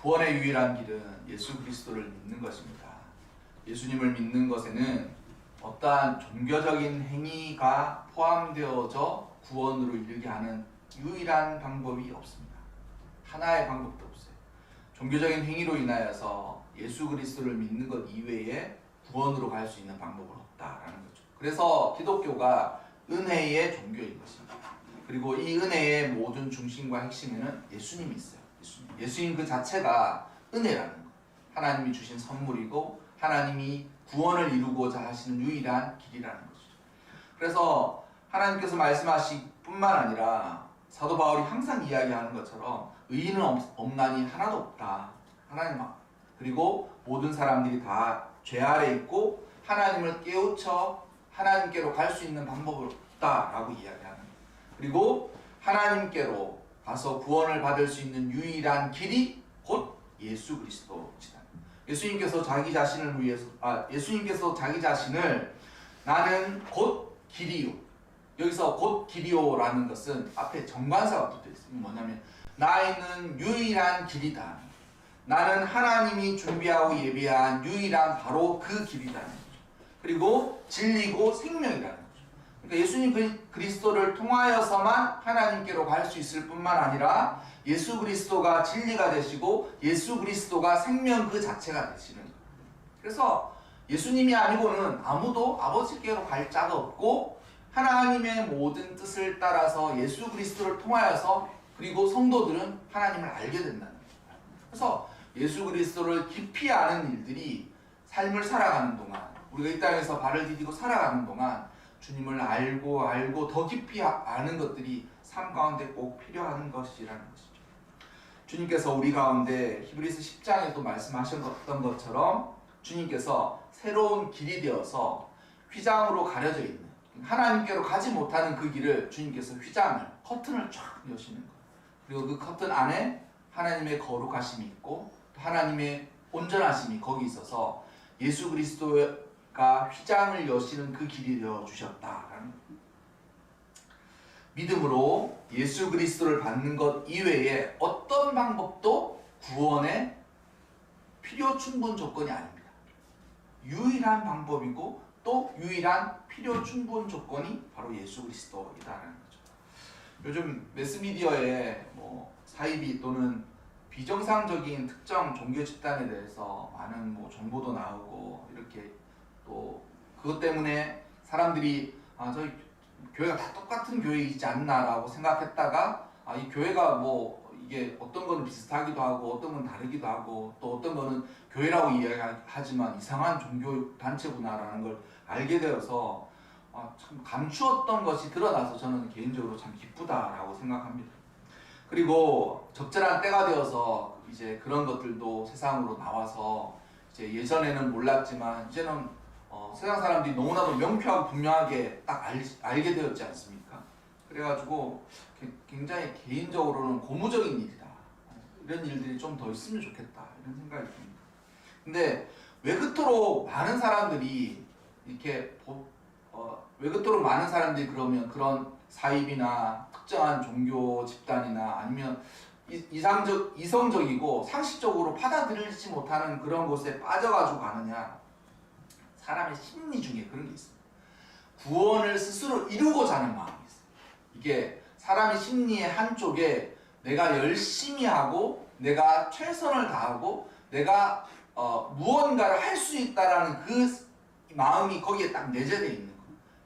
구원의 유일한 길은 예수 그리스도를 믿는 것입니다. 예수님을 믿는 것에는 어떠한 종교적인 행위가 포함되어져 구원으로 이르게 하는 유일한 방법이 없습니다. 하나의 방법도 없어요. 종교적인 행위로 인하여서 예수 그리스도를 믿는 것 이외에 구원으로 갈 수 있는 방법은 없다라는 거죠. 그래서 기독교가 은혜의 종교인 것입니다. 그리고 이 은혜의 모든 중심과 핵심에는 예수님이 있어요. 예수님 그 자체가 은혜라는 것. 하나님이 주신 선물이고 하나님이 구원을 이루고자 하시는 유일한 길이라는 것이죠. 그래서 하나님께서 말씀하실 뿐만 아니라 사도 바울이 항상 이야기하는 것처럼 의인은 없나니 하나도 없다. 하나님, 그리고 모든 사람들이 다 죄 아래 있고 하나님을 깨우쳐 하나님께로 갈 수 있는 방법은 없다라고 이야기하는 거예요. 그리고 하나님께로 가서 구원을 받을 수 있는 유일한 길이 곧 예수 그리스도이다. 예수님께서 자기 자신을 나는 곧 길이요. 여기서 곧 길이요라는 것은 앞에 정관사가 붙어 있어요. 뭐냐면 나는 유일한 길이다. 나는 하나님이 준비하고 예비한 유일한 바로 그 길이라는 거죠. 그리고 진리고 생명이라는 거죠. 그러니까 예수님 그리스도를 통하여서만 하나님께로 갈 수 있을 뿐만 아니라 예수 그리스도가 진리가 되시고 예수 그리스도가 생명 그 자체가 되시는 거예요. 그래서 예수님이 아니고는 아무도 아버지께로 갈 자가 없고 하나님의 모든 뜻을 따라서 예수 그리스도를 통하여서 그리고 성도들은 하나님을 알게 된다는 거예요. 그래서 예수 그리스도를 깊이 아는 일들이 삶을 살아가는 동안 우리가 이 땅에서 발을 디디고 살아가는 동안 주님을 알고 더 깊이 아는 것들이 삶 가운데 꼭 필요한 것이라는 것이죠. 주님께서 우리 가운데 히브리서 10장에도 말씀하셨던 것처럼 주님께서 새로운 길이 되어서 휘장으로 가려져 있는 하나님께로 가지 못하는 그 길을 주님께서 커튼을 쫙 여시는 거예요. 그리고 그 커튼 안에 하나님의 거룩하심이 있고 하나님의 온전하심이 거기 있어서 예수 그리스도가 휘장을 여시는 그 길이 되어 주셨다라는 거예요. 믿음으로 예수 그리스도를 받는 것 이외에 어떤 방법도 구원의 필요 충분 조건이 아닙니다. 유일한 방법이고 또 유일한 필요 충분 조건이 바로 예수 그리스도이다라는 거죠. 요즘 매스미디어에 사이비 또는 비정상적인 특정 종교 집단에 대해서 많은 정보도 나오고 이렇게 또 그것 때문에 사람들이 저희 교회가 다 똑같은 교회이지 않나라고 생각했다가 이 교회가 이게 어떤 거는 비슷하기도 하고 어떤 건 다르기도 하고 또 어떤 거는 교회라고 이야기하지만 이상한 종교 단체구나라는 걸 알게 되어서 참 감추었던 것이 드러나서 저는 개인적으로 참 기쁘다라고 생각합니다. 그리고 적절한 때가 되어서 이제 그런 것들도 세상으로 나와서 이제 예전에는 몰랐지만 이제는 세상 사람들이 너무나도 명쾌하고 분명하게 딱 알게 되었지 않습니까? 그래가지고 굉장히 개인적으로는 고무적인 일이다. 이런 일들이 좀 더 있으면 좋겠다. 이런 생각이 듭니다. 근데 왜 그토록 많은 사람들이 그러면 그런 사입이나 특정한 종교 집단이나 아니면 이성적이고 상식적으로 받아들이지 못하는 그런 곳에 빠져가지고 가느냐? 사람의 심리 중에 그런 게 있습니다. 구원을 스스로 이루고자 하는 마음이 있어요. 이게 사람의 심리의 한쪽에 내가 열심히 하고 내가 최선을 다하고 내가 무언가를 할 수 있다라는 그 마음이 거기에 딱 내재되어 있는 거예요.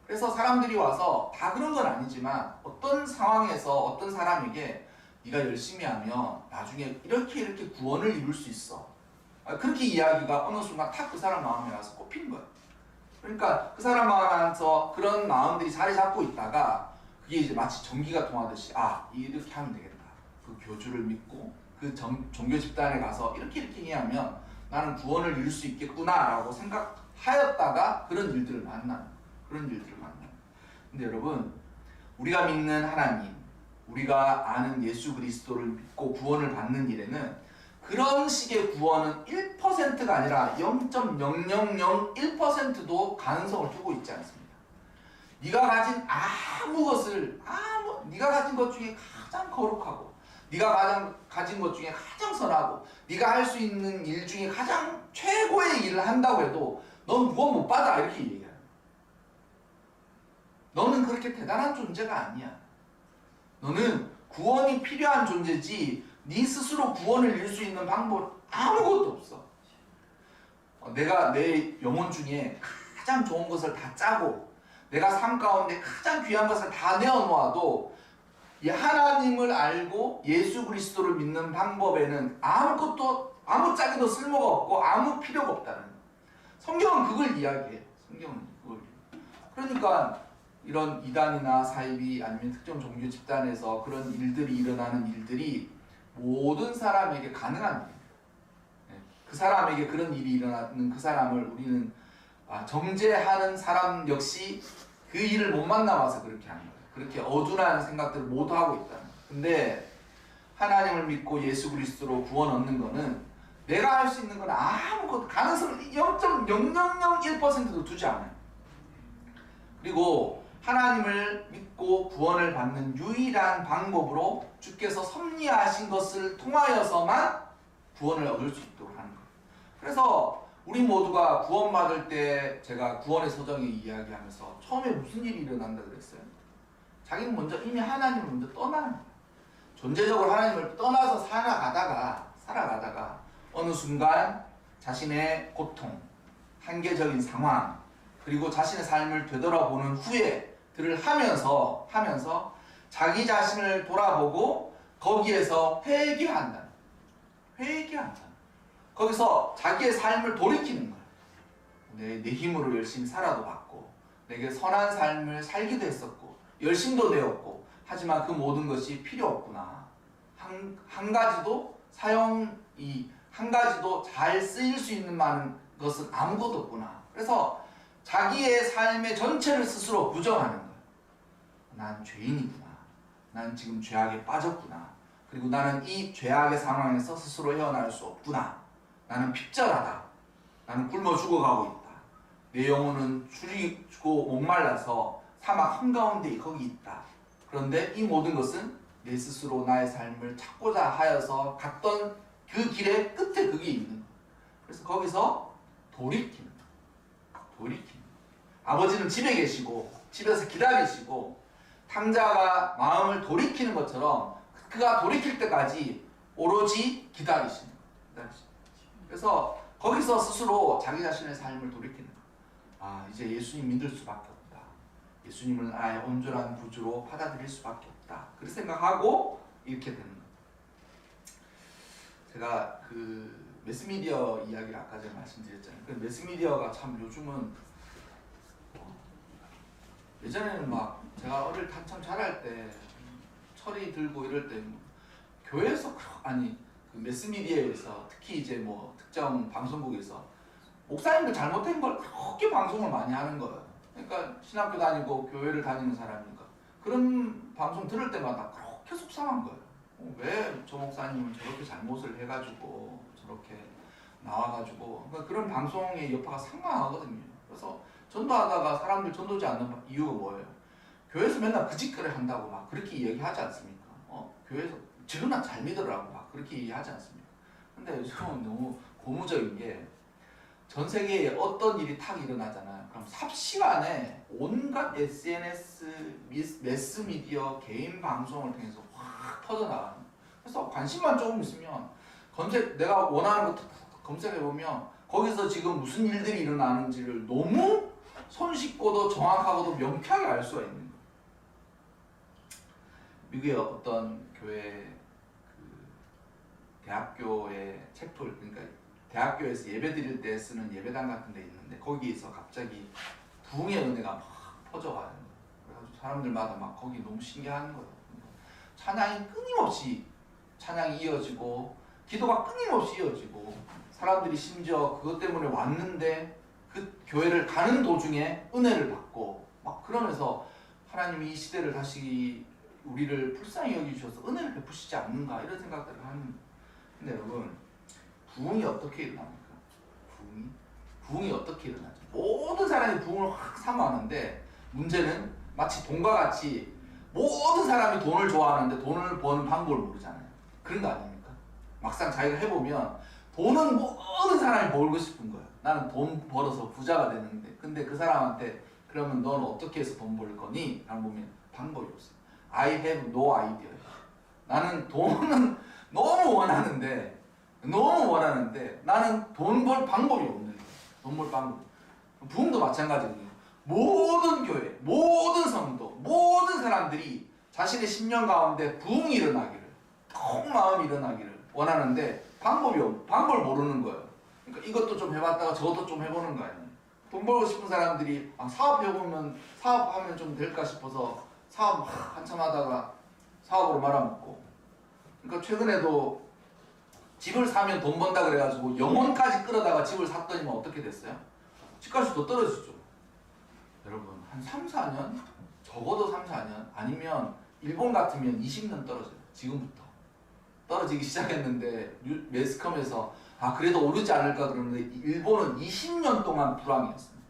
그래서 사람들이 와서 다 그런 건 아니지만 어떤 상황에서 어떤 사람에게 네가 열심히 하면 나중에 이렇게 구원을 이룰 수 있어. 그렇게 이야기가 어느 순간 탁 그 사람 마음에 와서 꼽히는 거예요. 그러니까 그 사람 마음에서 그런 마음들이 자리 잡고 있다가 그게 이제 마치 전기가 통하듯이 이렇게 하면 되겠다. 그 교주를 믿고 그 종교 집단에 가서 이렇게 하면 나는 구원을 이룰 수 있겠구나라고 생각하였다가 그런 일들을 만나는 거예요. 근데 여러분, 우리가 믿는 하나님, 우리가 아는 예수 그리스도를 믿고 구원을 받는 일에는 그런 식의 구원은 1%가 아니라 0.0001%도 가능성을 두고 있지 않습니다. 네가 가진 네가 가진 것 중에 가장 거룩하고 네가 가진 것 중에 가장 선하고 네가 할 수 있는 일 중에 가장 최고의 일을 한다고 해도 넌 구원 못 받아 이렇게 얘기해요. 너는 그렇게 대단한 존재가 아니야. 너는 구원이 필요한 존재지 네 스스로 구원을 이룰 수 있는 방법 아무것도 없어. 내가 내 영혼 중에 가장 좋은 것을 다 짜고 내가 삶 가운데 가장 귀한 것을 다 내어놓아도 이 하나님을 알고 예수 그리스도를 믿는 방법에는 아무짝에도 쓸모가 없고 아무 필요가 없다는 거예요. 성경은 그걸 이야기해요. 성경은 그걸. 그러니까 이런 이단이나 사이비 아니면 특정 종교 집단에서 그런 일들이 일어나는 일들이 모든 사람에게 가능한 일이에요. 그 사람에게 그런 일이 일어나는 그 사람을 우리는 정죄하는 사람 역시 그 일을 못 만나봐서 그렇게 하는 거예요. 그렇게 어둔한 생각들을 모두 하고 있다는 거예요. 근데 하나님을 믿고 예수 그리스도로 구원 얻는 거는 내가 할 수 있는 건 아무것도 가능성을 0.0001%도 두지 않아요. 그리고 하나님을 믿고 구원을 받는 유일한 방법으로 주께서 섭리하신 것을 통하여서만 구원을 얻을 수 있도록 하는 거예요. 그래서 우리 모두가 구원받을 때 제가 구원의 서정에 이야기하면서 처음에 무슨 일이 일어난다 그랬어요? 자기는 먼저 이미 하나님을 먼저 떠나는 거예요. 존재적으로 하나님을 떠나서 살아가다가 어느 순간 자신의 고통, 한계적인 상황, 그리고 자신의 삶을 되돌아보는 후회들을 하면서 자기 자신을 돌아보고 거기에서 회개한다. 거기서 자기의 삶을 돌이키는 거예요. 내 힘으로 열심히 살아도 받고 내게 선한 삶을 살기도 했었고 열심도 내었고 하지만 그 모든 것이 필요 없구나. 한 가지도 잘 쓰일 수 있는 많은 것은 아무것도 없구나. 그래서 자기의 삶의 전체를 스스로 부정하는 거예요. 난 죄인이구나. 난 지금 죄악에 빠졌구나. 그리고 나는 이 죄악의 상황에서 스스로 헤어날 수 없구나. 나는 핍절하다. 나는 굶어 죽어가고 있다. 내 영혼은 줄이고 목말라서 사막 한가운데 거기 있다. 그런데 이 모든 것은 내 스스로 나의 삶을 찾고자 하여서 갔던 그 길의 끝에 그게 있는 거예요. 그래서 거기서 돌이키는 거예요. 아버지는 집에 계시고 집에서 기다리시고 탕자가 마음을 돌이키는 것처럼 그가 돌이킬 때까지 오로지 기다리시는 거예요. 그래서 거기서 스스로 자기 자신의 삶을 돌이키는 거예요. 이제 예수님 믿을 수밖에 없다. 예수님을 나의 온전한 구주로 받아들일 수밖에 없다. 그렇게 생각하고 이렇게 되는 거예요. 제가 그 매스미디어 이야기를 아까 전에 말씀드렸잖아요. 그 매스미디어가 참 요즘은 예전에는 막 제가 한참 자랄 때 철이 들고 이럴 때 교회에서 그 매스미디어에서 특히 이제 뭐 특정 방송국에서 목사님들 잘못된 걸 그렇게 방송을 많이 하는 거예요. 그러니까 신학교 다니고 교회를 다니는 사람이니까 그런 방송 들을 때마다 그렇게 속상한 거예요. 왜 저 목사님은 저렇게 잘못을 해가지고 저렇게 나와가지고 그러니까 그런 방송의 여파가 상당하거든요. 그래서 전도하다가 사람들 전도지 않는 이유가 뭐예요? 교회에서 맨날 그 짓거리 한다고 막 그렇게 얘기하지 않습니까? 교회에서 지루나 잘 믿으라고 막 그렇게 얘기하지 않습니까? 근데 요즘은 너무 고무적인 게 전 세계에 어떤 일이 탁 일어나잖아요. 그럼 삽시간에 온갖 SNS, 매스미디어, 개인 방송을 통해서 확 퍼져나가는 거예요. 그래서 관심만 조금 있으면 내가 원하는 거 검색해보면 거기서 지금 무슨 일들이 일어나는지를 너무 손쉽고도 정확하고도 명쾌하게 알 수가 있는 거예요. 미국의 어떤 교회 대학교의 채플, 그러니까 대학교에서 예배 드릴 때 쓰는 예배당 같은 데 있는데 거기에서 갑자기 부흥의 은혜가 막 퍼져가는 거예요. 그래가지고 사람들마다 막 거기 너무 신기한 거예요. 찬양이 끊임없이 이어지고 기도가 끊임없이 이어지고 사람들이 심지어 그것 때문에 왔는데 그 교회를 가는 도중에 은혜를 받고 막 그러면서 하나님이 이 시대를 다시 우리를 불쌍히 여기주셔서 은혜를 베푸시지 않는가 이런 생각들을 하는. 근데 여러분 부흥이 어떻게 일어납니까? 부흥이 어떻게 일어나죠? 모든 사람이 부흥을 확 사모하는데 문제는 마치 돈과 같이 모든 사람이 돈을 좋아하는데 돈을 버는 방법을 모르잖아요. 그런 거 아닙니까? 막상 자기가 해보면 돈은 모든 사람이 벌고 싶은 거예요. 나는 돈 벌어서 부자가 되는데, 근데 그 사람한테 그러면 너는 어떻게 해서 돈 벌 거니? 라고 보면 방법이 없어요. I have no idea. 나는 돈은 너무 원하는데 나는 돈 벌 방법이 없는 거예요. 돈 벌 방법. 부흥도 마찬가지거든요. 모든 교회, 모든 성도, 모든 사람들이 자신의 심령 가운데 부흥이 일어나기를, 큰 마음이 일어나기를 원하는데 방법을 모르는 거예요. 그러니까 이것도 좀 해봤다가 저것도 좀 해보는 거 아니에요. 돈 벌고 싶은 사람들이 사업하면 좀 될까 싶어서 사업 한참 하다가 사업으로 말아먹고, 그러니까 최근에도 집을 사면 돈 번다 그래가지고 영혼까지 끌어다가 집을 샀더니만 어떻게 됐어요? 집값이 더 떨어지죠. 여러분 한 3, 4년? 적어도 3, 4년 아니면 일본 같으면 20년 떨어져요. 지금부터 떨어지기 시작했는데 매스컴에서 그래도 오르지 않을까 그러는데 일본은 20년 동안 불황이었습니다.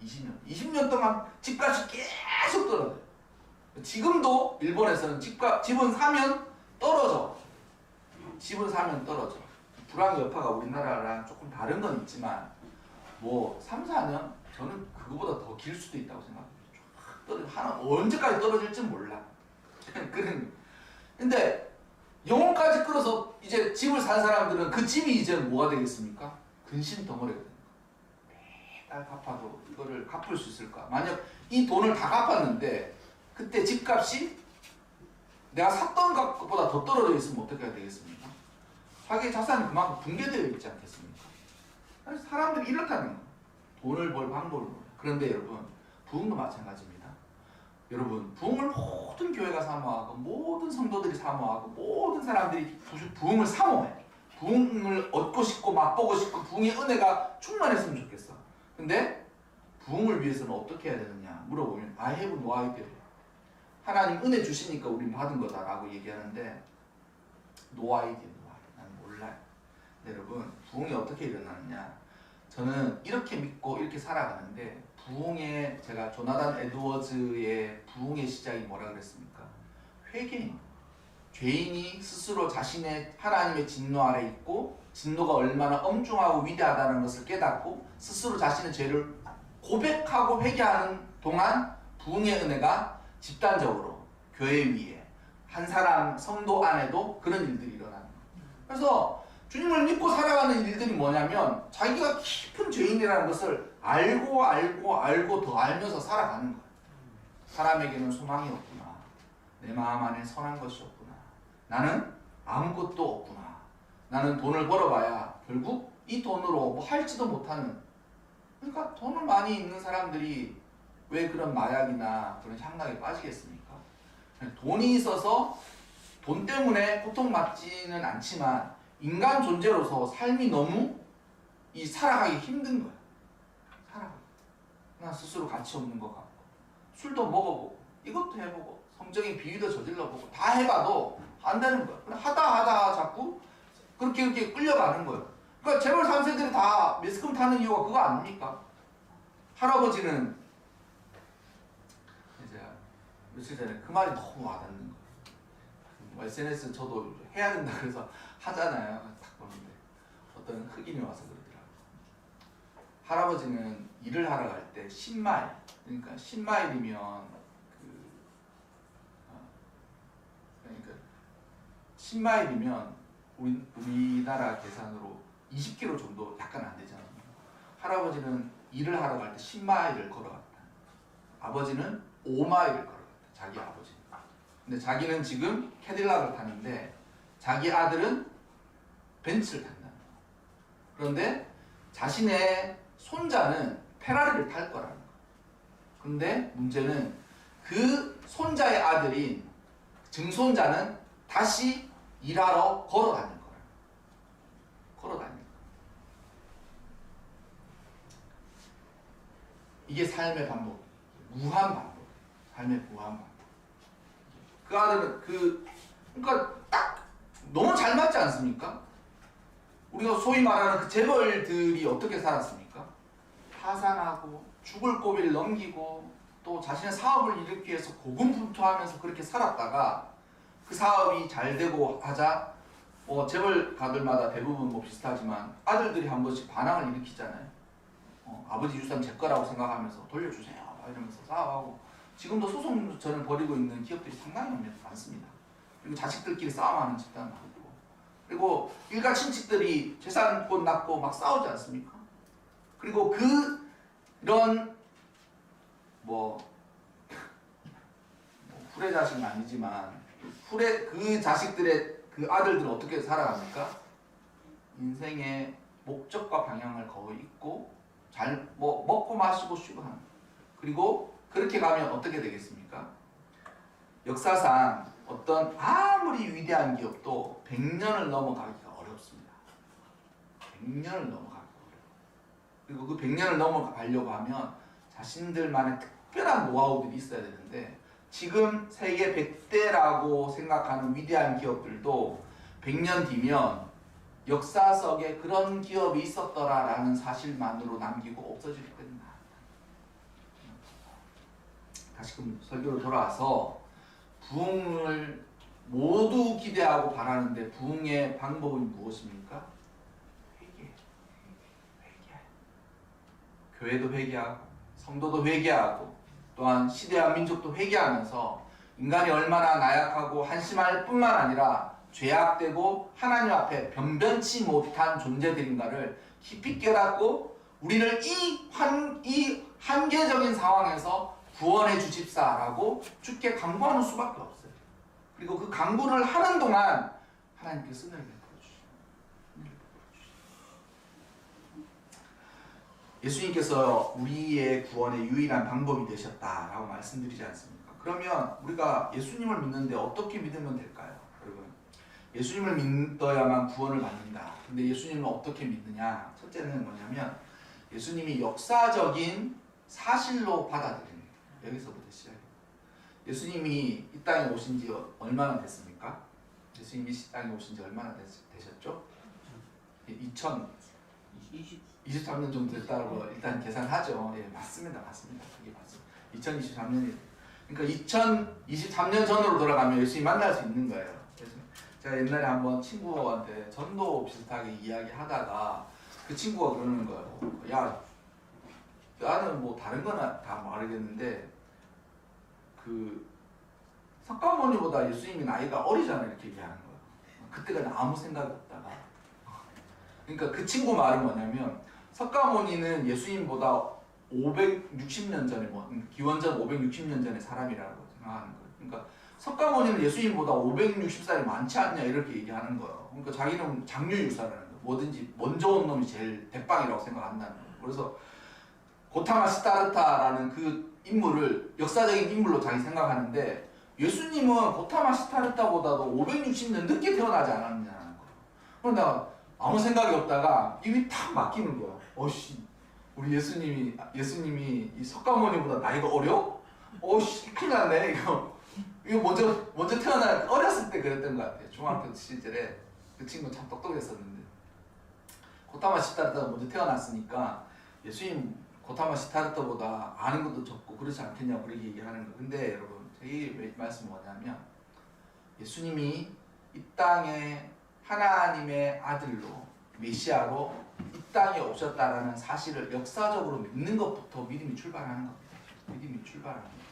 20년 동안 집값이 계속 떨어져요. 지금도 일본에서는 집은 사면 떨어져. 집을 사면 떨어져. 불황의 여파가 우리나라랑 조금 다른 건 있지만 뭐 3, 4년? 저는 그거보다 더 길 수도 있다고 생각해요. 언제까지 떨어질지 몰라. 근데 영혼까지 끌어서 이제 집을 산 사람들은 그 집이 이제 뭐가 되겠습니까? 근심 덩어리가 되는 거예요. 매달 갚아도 이거를 갚을 수 있을까? 만약 이 돈을 다 갚았는데 그때 집값이 내가 샀던 값보다 더 떨어져 있으면 어떻게 해야 되겠습니까? 자기의 자산이 그만큼 붕괴되어 있지 않겠습니까? 그래서 사람들이 이렇다는 거예요. 돈을 벌 방법을 몰라요. 그런데 여러분, 부흥도 마찬가지입니다. 여러분, 부흥을 모든 교회가 사모하고 모든 성도들이 사모하고 모든 사람들이 부흥을 사모해. 부흥을 얻고 싶고 맛보고 싶고 부흥의 은혜가 충만했으면 좋겠어. 근데 부흥을 위해서는 어떻게 해야 되느냐 물어보면 I have no idea. 하나님 은혜 주시니까 우린 받은 거다라고 얘기하는데 no idea. 나는 몰라요. 여러분, 부흥이 어떻게 일어나느냐, 저는 이렇게 믿고 이렇게 살아가는데, 부흥의, 제가 조나단 에드워즈의 부흥의 시작이 뭐라 그랬습니까? 회개입니다. 죄인이 스스로 자신의 하나님의 진노 아래 있고 진노가 얼마나 엄중하고 위대하다는 것을 깨닫고 스스로 자신의 죄를 고백하고 회개하는 동안 부흥의 은혜가 집단적으로 교회 위에 한 사람 성도 안에도 그런 일들이 일어나는 거예요. 그래서 주님을 믿고 살아가는 일들이 뭐냐면 자기가 깊은 죄인이라는 것을 알고 더 알면서 살아가는 거예요. 사람에게는 소망이 없구나. 내 마음 안에 선한 것이 없구나. 나는 아무것도 없구나. 나는 돈을 벌어봐야 결국 이 돈으로 뭐 할지도 못하는, 그러니까 돈을 많이 있는 사람들이 왜 그런 마약이나 그런 향락에 빠지겠습니까? 돈이 있어서 돈 때문에 고통받지는 않지만 인간 존재로서 삶이 너무 살아가기 힘든 거야. 나 스스로 가치 없는 것 같고, 술도 먹어보고 이것도 해보고 성적인 비위도 저질러보고 다 해봐도 안 되는 거야. 하다 자꾸 그렇게 끌려가는 거예요. 그러니까 재벌 3세들이 다 매스컴 타는 이유가 그거 아닙니까? 할아버지는 이제 며칠 전에 그 말이 너무 와닿는 거예요. SNS 저도 해야 된다 그래서 하잖아요. 딱 보는데 어떤 흑인이 와서 그러더라고요. 할아버지는 일을 하러 갈 때 10마일, 그러니까 10마일이면 그러니까 10마일이면 우리나라 계산으로 20km 정도 약간 안 되잖아요. 할아버지는 일을 하러 갈 때 10마일을 걸어갔다. 아버지는 5마일을 걸어갔다. 자기 아버지는. 근데 자기는 지금 캐딜락을 타는데 자기 아들은 벤츠를 탄다. 그런데 자신의 손자는 페라리를 탈 거라는 거예요. 근데 문제는 그 손자의 아들인 증손자는 다시 일하러 걸어 다닐 거라는 거예요. 걸어 다닐 거예요. 이게 삶의 반복, 무한 반복, 삶의 무한 반복. 그 아들은 그러니까 딱 너무 잘 맞지 않습니까? 우리가 소위 말하는 그 재벌들이 어떻게 살았습니까? 파산하고 죽을 고비를 넘기고 또 자신의 사업을 일으키기 위해서 고군분투하면서 그렇게 살았다가 그 사업이 잘 되고 하자 재벌가들마다 대부분 뭐 비슷하지만 아들들이 한 번씩 반항을 일으키잖아요. 아버지 유산 제 거라고 생각하면서 돌려주세요 이러면서 싸워하고, 지금도 소송전을 벌이고 있는 기업들이 상당히 많습니다. 그리고 자식들끼리 싸움하는 집단도 많고, 그리고 일가 친척들이 재산권 낳고 막 싸우지 않습니까? 그리고 이런 후레 자식은 아니지만 그 자식들의 그 아들들은 어떻게 살아갑니까? 인생의 목적과 방향을 거의 잊고 잘 먹고 마시고 쉬고 하는. 그리고 그렇게 가면 어떻게 되겠습니까? 역사상 어떤 아무리 위대한 기업도 100년을 넘어가기가 어렵습니다. 100년을 넘어가기가 어려워요. 그리고 그 100년을 넘어가려고 하면 자신들만의 특별한 노하우들이 있어야 되는데, 지금 세계 100대라고 생각하는 위대한 기업들도 100년 뒤면 역사 속에 그런 기업이 있었더라라는 사실만으로 남기고 없어질 겁니다. 다시금 설교로 돌아와서 부흥을 모두 기대하고 바라는데 부흥의 방법은 무엇입니까? 회개. 교회도 회개하고 성도도 회개하고 또한 시대와 민족도 회개하면서 인간이 얼마나 나약하고 한심할 뿐만 아니라 죄악되고 하나님 앞에 변변치 못한 존재들인가를 깊이 깨닫고 우리를 이 한계적인 상황에서 구원해 주십사라고 주께 간구하는 수밖에 없어요. 그리고 그 간구를 하는 동안 하나님께서 은혜를 베풀어 주시죠. 예수님께서 우리의 구원의 유일한 방법이 되셨다라고 말씀드리지 않습니까? 그러면 우리가 예수님을 믿는데 어떻게 믿으면 될까요? 여러분, 예수님을 믿어야만 구원을 받는다. 근데 예수님을 어떻게 믿느냐? 첫째는 뭐냐면 예수님이 역사적인 사실로 받아들이는 거예요. 여기서부터 시작해요. 예수님이 이 땅에 오신 지 얼마나 됐습니까? 예수님이 이 땅에 오신 지 얼마나 되셨죠? 23년 정도 됐다고 일단 계산하죠. 예, 맞습니다. 그게 맞습니다. 2023년이. 그러니까 2023년 전으로 돌아가면 예수님 만날 수 있는 거예요. 그래서 제가 옛날에 한번 친구한테 전도 비슷하게 이야기하다가 그 친구가 그러는 거예요. 야, 나는 뭐 다른 거나 다 모르겠는데 그 석가모니보다 예수님이 나이가 어리잖아 이렇게 얘기하는 거예요. 그때까지 아무 생각이 없다가, 그러니까 그 친구 말은 뭐냐면 석가모니는 예수님보다 560년 전에 기원전 560년 전의 사람이라고 생각하는 거예요. 그러니까 석가모니는 예수님보다 560살이 많지 않냐 이렇게 얘기하는 거예요. 그러니까 자기는 장유유사라는 거예요. 뭐든지 먼저 온 놈이 제일 대빵이라고 생각한다는 거예요. 그래서 고타마 시타르타라는 그 인물을 역사적인 인물로 자기 생각하는데, 예수님은 고타마 시타르타보다도 560년 늦게 태어나지 않았냐는 거예요. 그럼 내가 아무 생각이 없다가 입이 탁 막히는 거야. 우리 예수님이 이 석가모니보다 나이가 어려? 큰일 났네. 이거 먼저 태어나 어렸을 때 그랬던 것 같아요. 중학교 시절에 그 친구 참 똑똑했었는데, 고타마 시타르타가 먼저 태어났으니까 예수님 고타마 시타르타보다 아는 것도 적고 그렇지 않겠냐고 그렇게 얘기하는 거. 근데 여러분, 제 말씀은 뭐냐면 예수님이 이 땅에 하나님의 아들로 메시아로 이 땅에 오셨다라는 사실을 역사적으로 믿는 것부터 믿음이 출발하는 겁니다. 믿음이 출발하는 겁니다.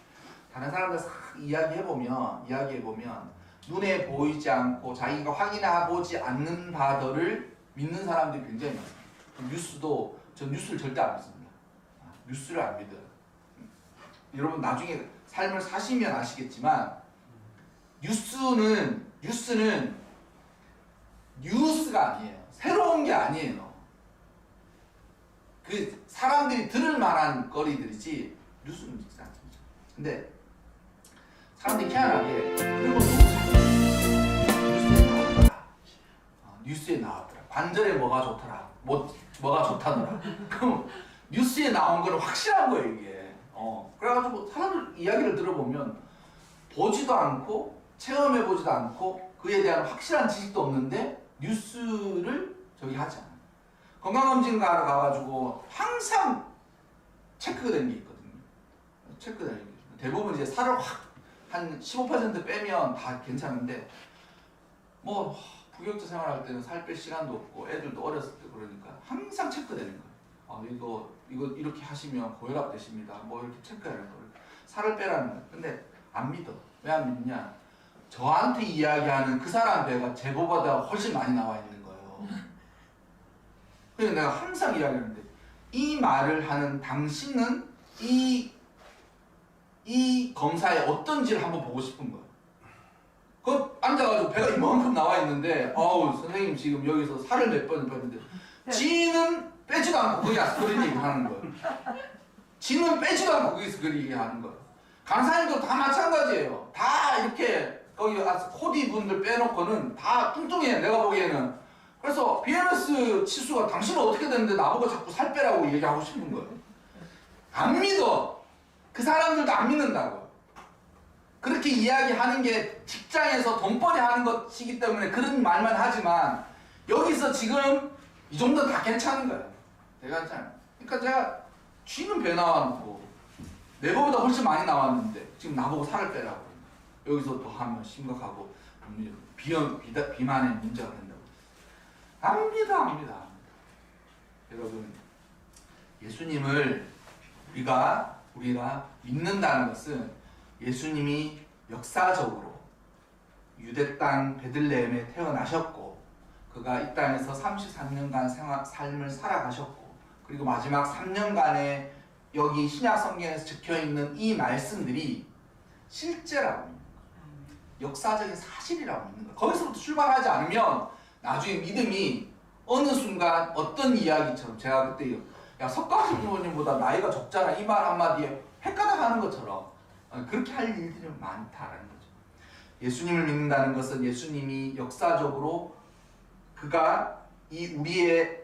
다른 사람들 싹 이야기해보면 눈에 보이지 않고 자기가 확인해보지 않는 바들을 믿는 사람들이 굉장히 많습니다. 전 뉴스를 절대 안 믿습니다. 뉴스를 안 믿어요. 여러분 나중에 삶을 사시면 아시겠지만 뉴스는 뉴스가 아니에요. 새로운 게 아니에요. 그 사람들이 들을 만한 거리들이지 뉴스는 믿지 않습니다. 근데 사람들이 희한하게 그런 거 뉴스에 나왔더라. 관절에 뭐가 좋더라. 뭐가 좋다더라. 그럼 뉴스에 나온 거는 확실한 거예요, 이게. 그래가지고 사람들 이야기를 들어보면 보지도 않고 체험해보지도 않고 그에 대한 확실한 지식도 없는데 뉴스를 하지 않아요. 건강검진가로 가가지고 항상 체크된 게 있거든요. 체크된 게 있어요. 대부분 이제 살을 확 한 15% 빼면 다 괜찮은데 부격자 생활할 때는 살 뺄 시간도 없고 애들도 어렸을 때 그러니까 항상 체크되는 거예요. 이거 이렇게 하시면 고혈압 되십니다. 뭐 이렇게 체크하는 거예요. 살을 빼라는 거예요. 근데 안 믿어. 왜 안 믿냐? 저한테 이야기하는 그 사람 배가 제보보다 훨씬 많이 나와 있는 거예요. 그래서 내가 항상 이야기하는데 이 말을 하는 당신은 이 검사의 어떤지를 한번 보고 싶은 거예요. 그 앉아가지고 배가 이만큼 나와 있는데 선생님 지금 여기서 살을 몇 번 뺐는데 지는 빼지도 않고 거기서 그런 얘기 하는 거예요. 지는 빼지도 않고 거기서 그런 얘기 하는 거예요. 강사님도 다 마찬가지예요. 다 이렇게 거기 코디 분들 빼놓고는 다 뚱뚱해 내가 보기에는. 그래서 BMS 치수가 당신은 어떻게 되는데 나보고 자꾸 살 빼라고 얘기하고 싶은 거예요. 안 믿어. 그 사람들도 안 믿는다고. 그렇게 이야기하는 게 직장에서 돈벌이 하는 것이기 때문에 그런 말만 하지만 여기서 지금 이 정도는 다 괜찮은 거예요. 내가 괜찮아요. 그러니까 제가 쥐는 배 나와놓고 내보다 훨씬 많이 나왔는데 지금 나보고 살을 빼라고. 여기서 또 하면 심각하고 비만의 문제가 된다고. 압니다. 여러분, 예수님을 우리가 믿는다는 것은 예수님이 역사적으로 유대 땅 베들레헴에 태어나셨고 그가 이 땅에서 33년간 삶을 살아가셨고 그리고 마지막 3년간의 여기 신약 성경에서 적혀있는 이 말씀들이 실제라고 믿는 거예요. 역사적인 사실이라고 믿는 거예요. 거기서부터 출발하지 않으면 나중에 믿음이 어느 순간 어떤 이야기처럼 제가 그때 석가모니 부모님보다 나이가 적잖아 이 말 한마디에 헷갈려가는 것처럼 그렇게 할 일들이 많다라는 거죠. 예수님을 믿는다는 것은 예수님이 역사적으로 그가 이 우리의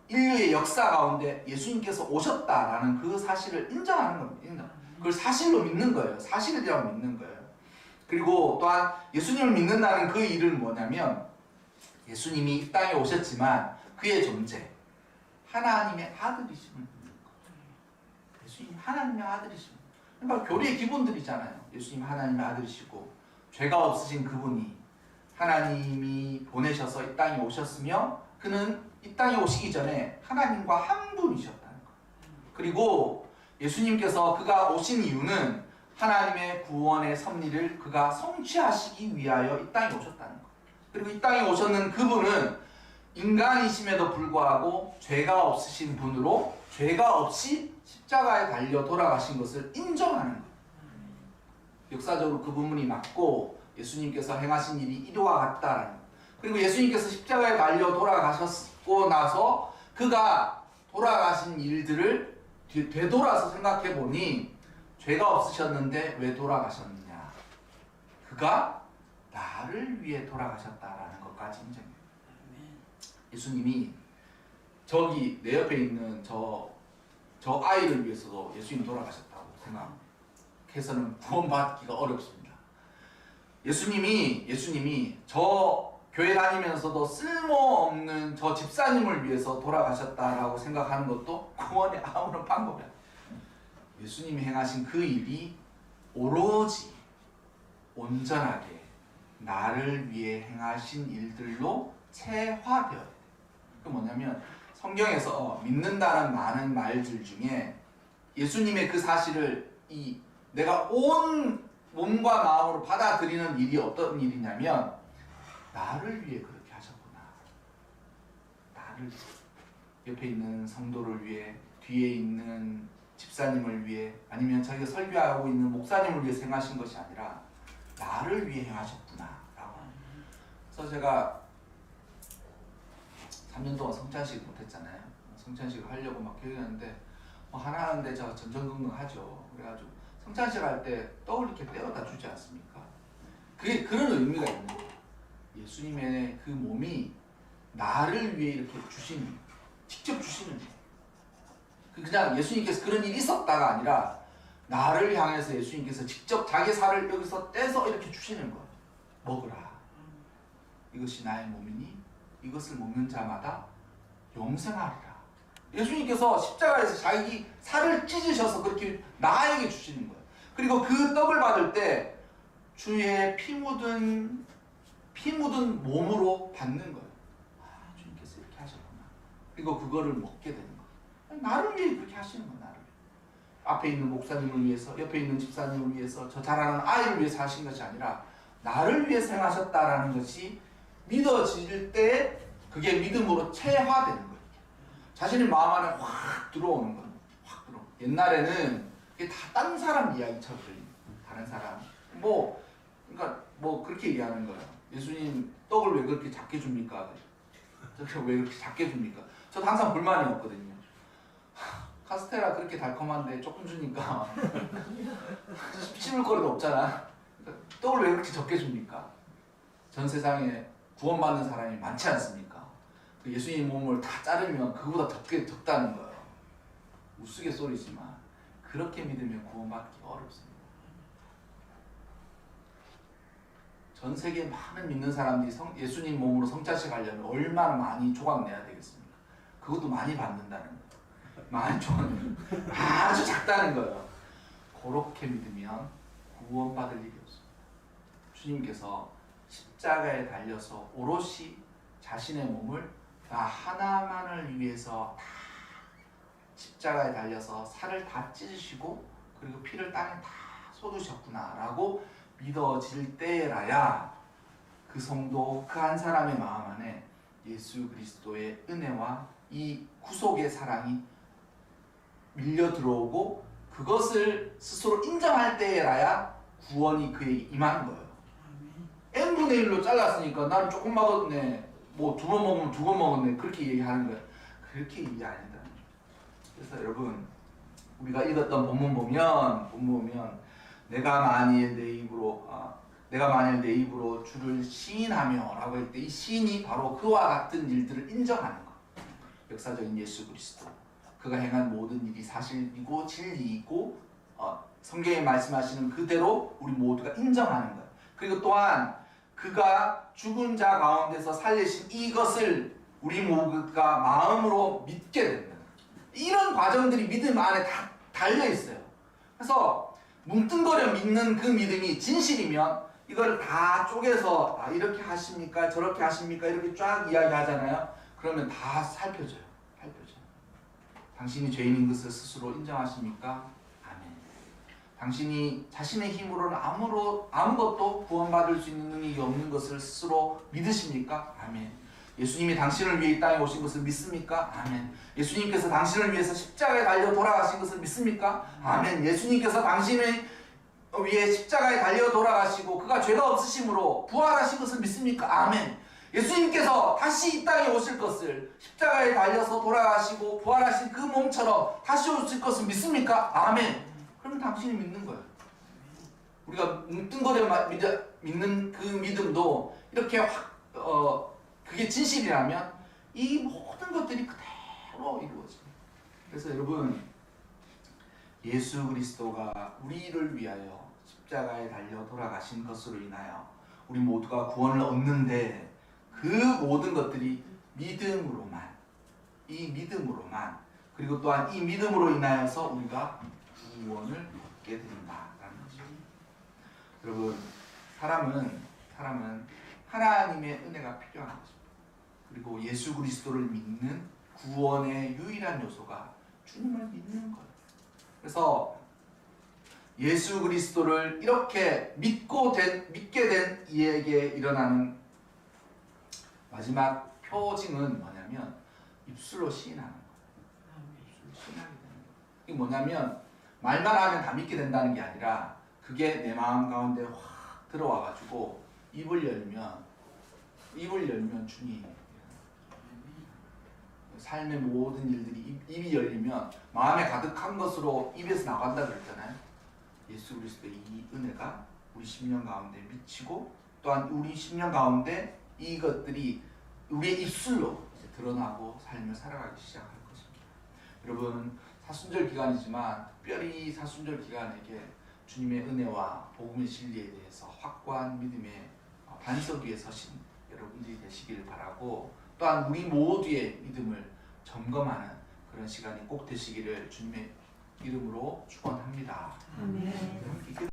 인류의 역사 가운데 예수님께서 오셨다라는 그 사실을 인정하는 겁니다. 그걸 사실로 믿는 거예요. 사실이라고 믿는 거예요. 그리고 또한 예수님을 믿는다는 그 일은 뭐냐면 예수님이 이 땅에 오셨지만 그의 존재 하나님의 아들이심을 믿는 거예요. 예수님이 하나님의 아들이심을. 그러니까 교리의 기본들이잖아요. 예수님 하나님의 아들이시고 죄가 없으신 그분이 하나님이 보내셔서 이 땅에 오셨으며 그는 이 땅에 오시기 전에 하나님과 한 분이셨다는 거예요. 그리고 예수님께서 그가 오신 이유는 하나님의 구원의 섭리를 그가 성취하시기 위하여 이 땅에 오셨다는 거예요. 그리고 이 땅에 오셨는 그분은 인간이심에도 불구하고 죄가 없으신 분으로 죄가 없이 십자가에 달려 돌아가신 것을 인정하는 거예요. 역사적으로 그 부분이 맞고 예수님께서 행하신 일이 이와 같다라는 거예요. 그리고 예수님께서 십자가에 달려 돌아가셨고 나서 그가 돌아가신 일들을 되돌아서 생각해 보니 죄가 없으셨는데 왜 돌아가셨느냐? 그가 나를 위해 돌아가셨다라는 것까지 인정해요. 예수님이 저기 내 옆에 있는 저 아이를 위해서도 예수님 돌아가셨다고 생각해서는 구원받기가 어렵습니다. 예수님이 저 교회 다니면서도 쓸모없는 저 집사님을 위해서 돌아가셨다라고 생각하는 것도 구원의 아무런 방법이 아니에요. 예수님이 행하신 그 일이 오로지 온전하게 나를 위해 행하신 일들로 체화되어야 돼요. 그 뭐냐면 성경에서 믿는다는 많은 말들 중에 예수님의 그 사실을 내가 온 몸과 마음으로 받아들이는 일이 어떤 일이냐면 나를 위해 그렇게 하셨구나. 나를 옆에 있는 성도를 위해 뒤에 있는 집사님을 위해 아니면 자기가 설교하고 있는 목사님을 위해 행하신 것이 아니라 나를 위해 행하셨구나 라고. 그래서 제가 3년 동안 성찬식을 못했잖아요. 성찬식을 하려고 막 계획했는데 하나 하는데 제가 전전긍긍하죠. 그래가지고 성찬식 할 때 떡을 이렇게 떼어다 주지 않습니까? 그게 그런 의미가 있는 거예요. 예수님의 그 몸이 나를 위해 이렇게 직접 주시는 거예요. 그냥 예수님께서 그런 일이 있었다가 아니라 나를 향해서 예수님께서 직접 자기 살을 여기서 떼서 이렇게 주시는 거예요. 먹으라. 이것이 나의 몸이니 이것을 먹는 자마다 영생하리라. 예수님께서 십자가에서 자기 살을 찢으셔서 그렇게 나에게 주시는 거예요. 그리고 그 떡을 받을 때 주의 피 묻은 피 묻은 몸으로 받는 거예요. 아, 주님께서 이렇게 하셨구나. 그리고 그거를 먹게 되는 거예요. 나를 위해 그렇게 하시는 거예요. 나를 위해. 앞에 있는 목사님을 위해서, 옆에 있는 집사님을 위해서, 저 자라는 아이를 위해서 하신 것이 아니라 나를 위해서 행하셨다라는 것이 믿어질 때 그게 믿음으로 체화되는 거예요. 자신의 마음 안에 확 들어오는 거예요. 확 들어. 옛날에는 이게 다 다른 사람 이야기처럼 들리는 거예요. 다른 사람. 그러니까 그렇게 얘기하는 거예요. 예수님 떡을 왜 그렇게 작게 줍니까? 저렇게 왜 그렇게 작게 줍니까? 저도 항상 불만이 없거든요. 카스테라 그렇게 달콤한데 조금 주니까 씹을 거리도 없잖아. 그러니까 떡을 왜 그렇게 적게 줍니까? 전 세상에 구원받는 사람이 많지 않습니까? 예수님 몸을 다 자르면 그보다 적다는 거예요. 우스갯소리지만 그렇게 믿으면 구원받기 어렵습니다. 전 세계 많은 믿는 사람들이 예수님 몸으로 성찬식 하려면 얼마나 많이 조각 내야 되겠습니까? 그것도 많이 받는다는 거예요. 많이 조각 아주 작다는 거예요. 그렇게 믿으면 구원받을 일이 없습니다. 주님께서 십자가에 달려서 오롯이 자신의 몸을 나 하나만을 위해서 다 십자가에 달려서 살을 다 찢으시고 그리고 피를 땅에 다 쏟으셨구나 라고 믿어질 때라야 그 성도 그 한 사람의 마음 안에 예수 그리스도의 은혜와 이 구속의 사랑이 밀려 들어오고 그것을 스스로 인정할 때라야 구원이 그에게 임하는 거예요. n분의 1로 잘랐으니까 나는 조금 먹었네, 뭐 2번 먹으면 2번 먹었네, 그렇게 얘기하는 거예요. 그렇게 얘기 아니다. 그래서 여러분, 우리가 읽었던 본문 보면 내가 만일 내 입으로 주를 시인하며 라고 할 때 이 시인이 바로 그와 같은 일들을 인정하는 것. 역사적인 예수 그리스도, 그가 행한 모든 일이 사실이고 진리이고 성경에 말씀하시는 그대로 우리 모두가 인정하는 거예요. 그리고 또한 그가 죽은 자 가운데서 살리신 이것을 우리 모두가 마음으로 믿게 된다. 이런 과정들이 믿음 안에 다 달려있어요. 그래서 뭉뚱거려 믿는 그 믿음이 진실이면 이걸 다 쪼개서 이렇게 하십니까? 저렇게 하십니까? 이렇게 쫙 이야기하잖아요. 그러면 다 살펴져요. 당신이 죄인인 것을 스스로 인정하십니까? 아멘. 당신이 자신의 힘으로는 아무것도 구원받을 수 있는 능력이 없는 것을 스스로 믿으십니까? 아멘. 예수님이 당신을 위해 이 땅에 오신 것을 믿습니까? 아멘. 예수님께서 당신을 위해서 십자가에 달려 돌아가신 것을 믿습니까? 아멘. 예수님께서 당신을 위해 십자가에 달려 돌아가시고 그가 죄가 없으심으로 부활하신 것을 믿습니까? 아멘. 예수님께서 다시 이 땅에 오실 것을 십자가에 달려서 돌아가시고 부활하신 그 몸처럼 다시 오실 것을 믿습니까? 아멘. 그러면 당신이 믿는 거예요. 우리가 뭉뚱거려 믿는 그 믿음도 이렇게 그게 진실이라면 이 모든 것들이 그대로 이루어집니다. 그래서 여러분, 예수 그리스도가 우리를 위하여 십자가에 달려 돌아가신 것으로 인하여 우리 모두가 구원을 얻는데 그 모든 것들이 믿음으로만, 그리고 또한 이 믿음으로 인하여서 우리가 구원을 얻게 된다라는 것입니다. 여러분, 사람은 하나님의 은혜가 필요한 것입니다. 그리고 예수 그리스도를 믿는 구원의 유일한 요소가 주님을 믿는 거예요. 그래서 예수 그리스도를 이렇게 믿게 된 이에게 일어나는 마지막 표징은 뭐냐면 입술로 시인하는 거예요. 입술로 시인하게 되는 거예요. 이게 뭐냐면 말만 하면 다 믿게 된다는 게 아니라 그게 내 마음 가운데 확 들어와가지고 입을 열면 주님, 삶의 모든 일들이 입이 열리면 마음에 가득한 것으로 입에서 나간다 그랬잖아요. 예수 그리스도의 이 은혜가 우리 심령 가운데 미치고 또한 우리 심령 가운데 이것들이 우리의 입술로 이제 드러나고 삶을 살아가기 시작할 것입니다. 여러분, 사순절 기간이지만 특별히 사순절 기간에게 주님의 은혜와 복음의 진리에 대해서 확고한 믿음의 반석 위에 서신 여러분들이 되시길 바라고, 또한 우리 모두의 믿음을 점검하는 그런 시간이 꼭 되시기를 주님의 이름으로 축원합니다. 아멘.